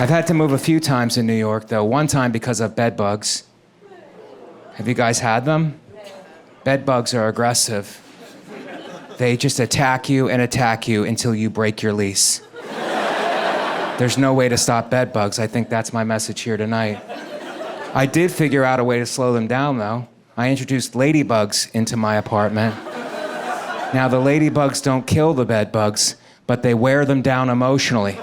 I've had to move a few times in New York, though. One time because of bed bugs. Have you guys had them? Bed bugs are aggressive. They just attack you until you break your lease. There's no way to stop bed bugs. I think that's my message here tonight. I did figure out a way to slow them down, though. I introduced Ladybugs into my apartment. Now, the Ladybugs don't kill the bed bugs, but they wear them down emotionally.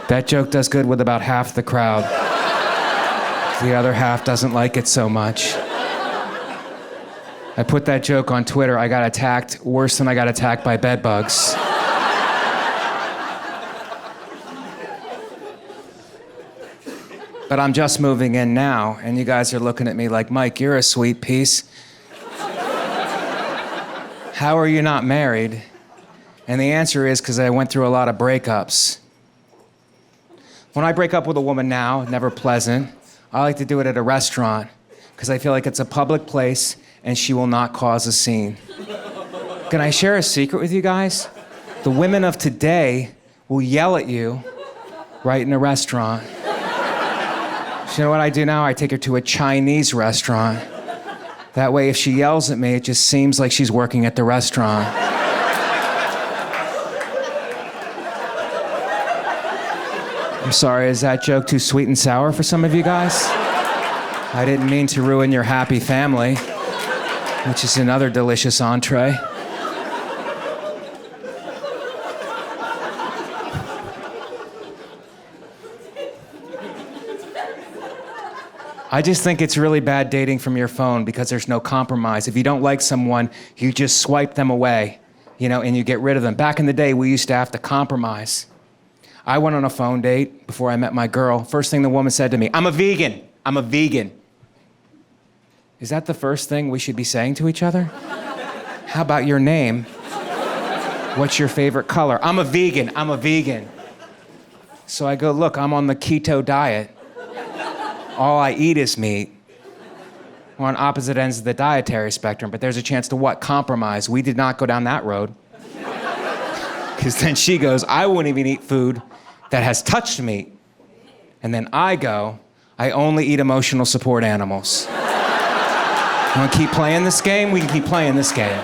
That joke does good with about half the crowd. The other half doesn't like it so much. I put that joke on Twitter. I got attacked worse than I got attacked by bed bugs. But I'm just moving in now, and you guys are looking at me like, Mike, you're a sweet piece. How are you not married? And the answer is because I went through a lot of breakups. When I break up with a woman now, never pleasant, I like to do it at a restaurant because I feel like it's a public place and she will not cause a scene. Can I share a secret with you guys? The women of today will yell at you right in a restaurant. So you know what I do now? I take her to a Chinese restaurant. That way, if she yells at me, it just seems like she's working at the restaurant. I'm sorry, is that joke too sweet and sour for some of you guys? I didn't mean to ruin your happy family, which is another delicious entree. I just think it's really bad dating from your phone because there's no compromise. If you don't like someone, you just swipe them away, and you get rid of them. Back in the day, we used to have to compromise. I went on a phone date before I met my girl. First thing the woman said to me, I'm a vegan. I'm a vegan. Is that the first thing we should be saying to each other? How about your name? What's your favorite color? I'm a vegan. I'm a vegan. So I go, look, I'm on the keto diet. All I eat is meat. We're on opposite ends of the dietary spectrum, but there's a chance to what? Compromise. We did not go down that road. Because then she goes, I wouldn't even eat food that has touched meat. And then I go, I only eat emotional support animals. You want to keep playing this game? We can keep playing this game.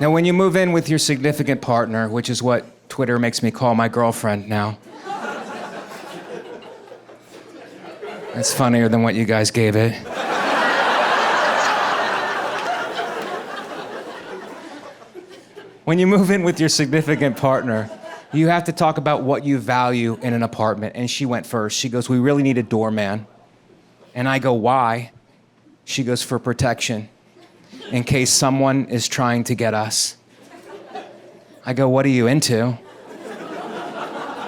Now, when you move in with your significant partner, which is what Twitter makes me call my girlfriend now. It's funnier than what you guys gave it. When you move in with your significant partner, you have to talk about what you value in an apartment. And she went first. She goes, we really need a doorman. And I go, why? She goes, for protection, in case someone is trying to get us. I go, what are you into?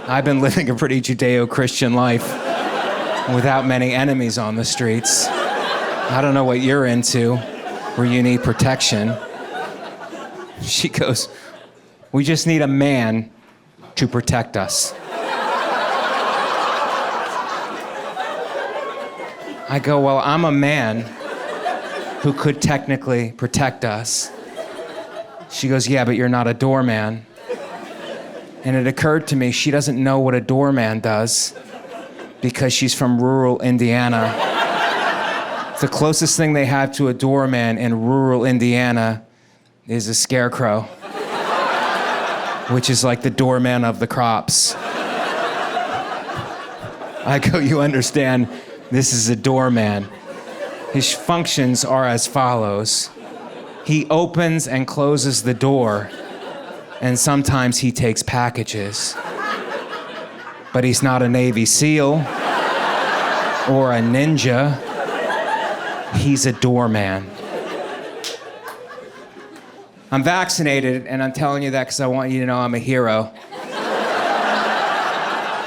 I've been living a pretty Judeo-Christian life without many enemies on the streets. I don't know what you're into, where you need protection. She goes, we just need a man to protect us. I go, well, I'm a man who could technically protect us. She goes, yeah, but you're not a doorman. And it occurred to me, she doesn't know what a doorman does because she's from rural Indiana. The closest thing they have to a doorman in rural Indiana is a scarecrow, which is like the doorman of the crops. I go, you understand, this is a doorman. His functions are as follows. He opens and closes the door, and sometimes he takes packages. But he's not a Navy SEAL or a ninja. He's a doorman. I'm vaccinated, and I'm telling you that because I want you to know I'm a hero.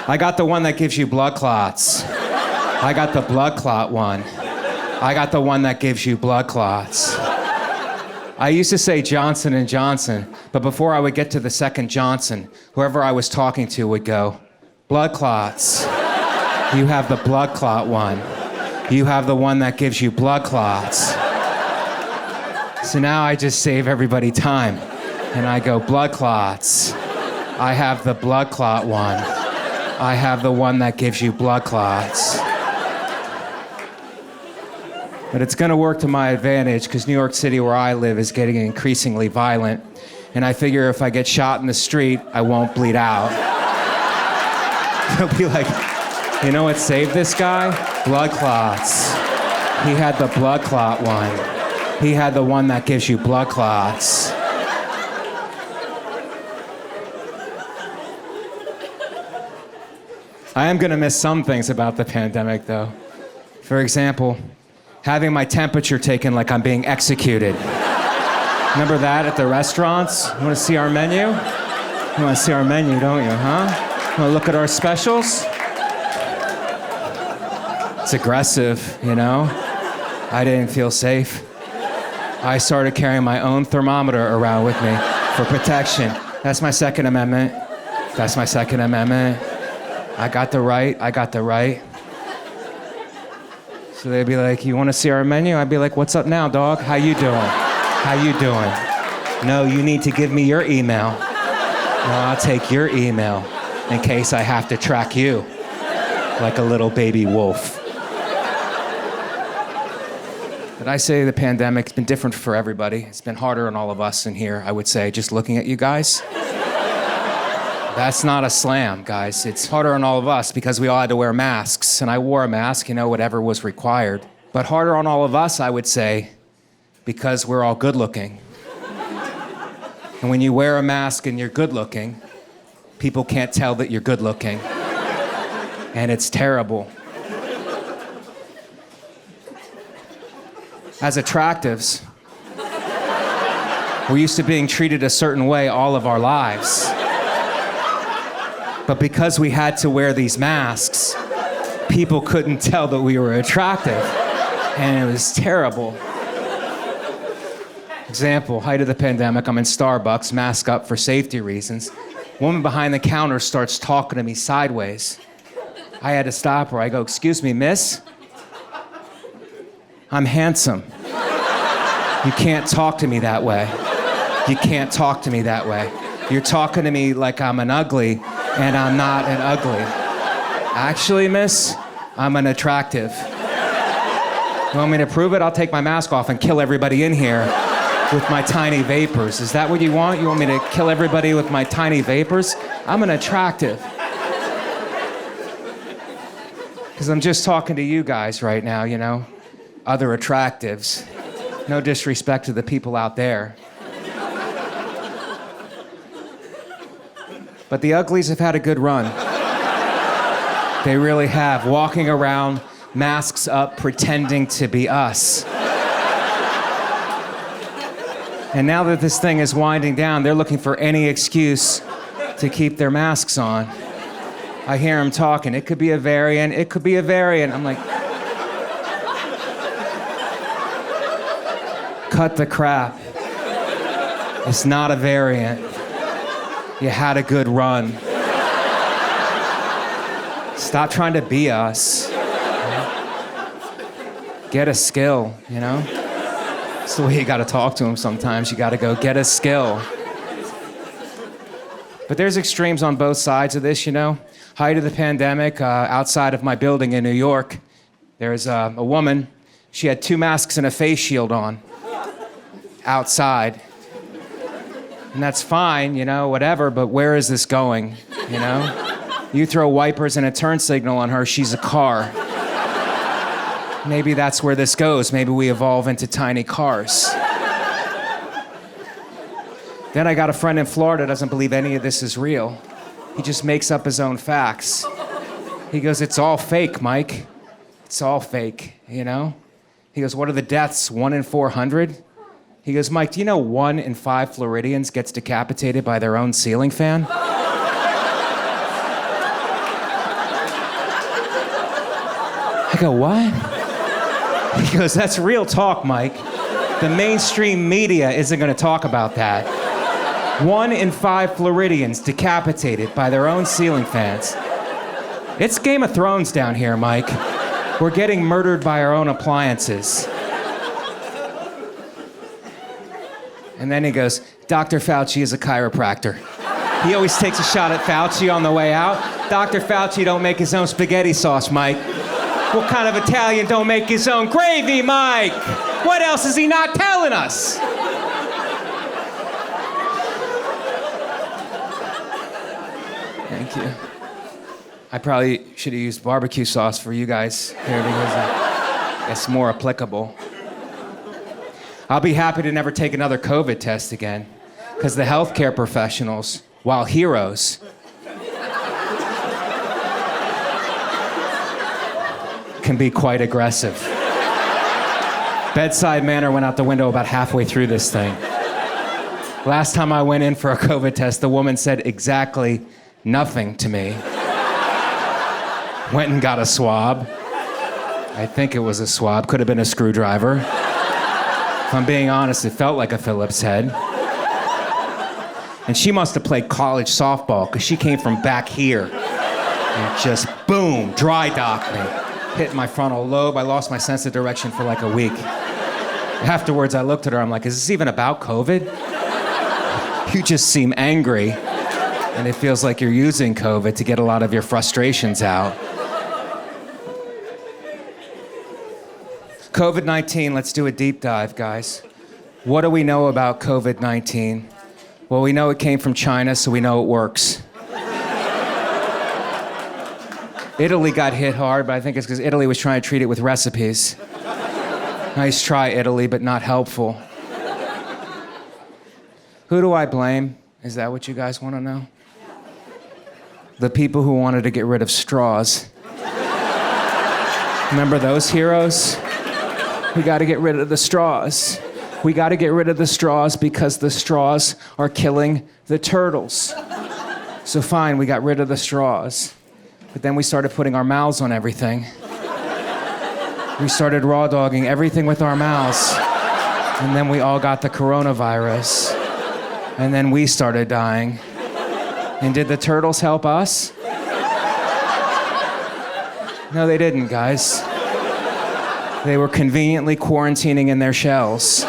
I got the one that gives you blood clots. I got the blood clot one. I got the one that gives you blood clots. I used to say Johnson & Johnson, but before I would get to the second Johnson, whoever I was talking to would go, blood clots. You have the blood clot one. You have the one that gives you blood clots. So now I just save everybody time. And I go, blood clots. I have the blood clot one. I have the one that gives you blood clots. But it's gonna work to my advantage because New York City, where I live, is getting increasingly violent. And I figure if I get shot in the street, I won't bleed out. They'll be like, you know what saved this guy? Blood clots. He had the blood clot one. He had the one that gives you blood clots. I am gonna miss some things about the pandemic, though. For example, having my temperature taken like I'm being executed. Remember that at the restaurants? You wanna see our menu? You wanna see our menu, don't you, huh? You wanna look at our specials? It's aggressive, you know? I didn't feel safe. I started carrying my own thermometer around with me for protection. That's my Second Amendment. That's my Second Amendment. I got the right. So they'd be like, you wanna see our menu? I'd be like, what's up now, dog? How you doing? How you doing? No, you need to give me your email. No, I'll take your email in case I have to track you like a little baby wolf. But I say the pandemic's been different for everybody. It's been harder on all of us in here, I would say, just looking at you guys. That's not a slam, guys. It's harder on all of us because we all had to wear masks, and I wore a mask, you know, whatever was required. But harder on all of us, I would say, because we're all good looking. And when you wear a mask and you're good looking, people can't tell that you're good looking. And it's terrible. As attractives, we're used to being treated a certain way all of our lives. But because we had to wear these masks, people couldn't tell that we were attractive. And it was terrible. Example, height of the pandemic, I'm in Starbucks, mask up for safety reasons. Woman behind the counter starts talking to me sideways. I had to stop her. I go, excuse me, miss? I'm handsome. You can't talk to me that way. You can't talk to me that way. You're talking to me like I'm an ugly, and I'm not an ugly. Actually, miss, I'm an attractive. You want me to prove it? I'll take my mask off and kill everybody in here with my tiny vapors. Is that what you want? You want me to kill everybody with my tiny vapors? I'm an attractive. Because I'm just talking to you guys right now, you know? Other attractives. No disrespect to the people out there. But the uglies have had a good run. They really have. Walking around, masks up, pretending to be us. And now that this thing is winding down, they're looking for any excuse to keep their masks on. I hear them talking. It could be a variant. It could be a variant. I'm like, cut the crap. It's not a variant. You had a good run. Stop trying to be us. Get a skill, you know? That's the way you gotta talk to them sometimes. You gotta go, get a skill. But there's extremes on both sides of this, you know? Height of the pandemic, outside of my building in New York, there's a woman. She had 2 masks and a face shield on. Outside. And that's fine, you know, whatever, but where is this going, you know? You throw wipers and a turn signal on her, she's a car. Maybe that's where this goes. Maybe we evolve into tiny cars. Then I got a friend in Florida doesn't believe any of this is real. He just makes up his own facts. He goes, it's all fake, Mike. It's all fake, you know? He goes, what are the deaths, 1 in 400? He goes, Mike, do you know 1 in 5 Floridians gets decapitated by their own ceiling fan? I go, what? He goes, that's real talk, Mike. The mainstream media isn't gonna talk about that. 1 in 5 Floridians decapitated by their own ceiling fans. It's Game of Thrones down here, Mike. We're getting murdered by our own appliances. And then he goes, Dr. Fauci is a chiropractor. He always takes a shot at Fauci on the way out. Dr. Fauci don't make his own spaghetti sauce, Mike. What kind of Italian don't make his own gravy, Mike? What else is he not telling us? Thank you. I probably should have used barbecue sauce for you guys here because it's more applicable. I'll be happy to never take another COVID test again, because the healthcare professionals, while heroes, can be quite aggressive. Bedside manner went out the window about halfway through this thing. Last time I went in for a COVID test, the woman said exactly nothing to me. Went and got a swab. I think it was a swab, could have been a screwdriver. If I'm being honest, it felt like a Phillips head. And she must have played college softball, because she came from back here and just, boom, dry docked me. Hit my frontal lobe. I lost my sense of direction for like a week. Afterwards, I looked at her, I'm like, is this even about COVID? You just seem angry, and it feels like you're using COVID to get a lot of your frustrations out. COVID-19, let's do a deep dive, guys. What do we know about COVID-19? Well, we know it came from China, so we know it works. Italy got hit hard, but I think it's because Italy was trying to treat it with recipes. Nice try, Italy, but not helpful. Who do I blame? Is that what you guys want to know? The people who wanted to get rid of straws. Remember those heroes? We got to get rid of the straws. We got to get rid of the straws because the straws are killing the turtles. So fine, we got rid of the straws. But then we started putting our mouths on everything. We started raw dogging everything with our mouths. And then we all got the coronavirus. And then we started dying. And did the turtles help us? No, they didn't, guys. They were conveniently quarantining in their shells.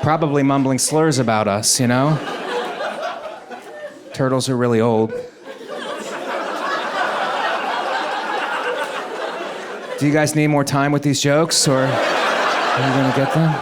Probably mumbling slurs about us, you know? Turtles are really old. Do you guys need more time with these jokes, or are you gonna get them?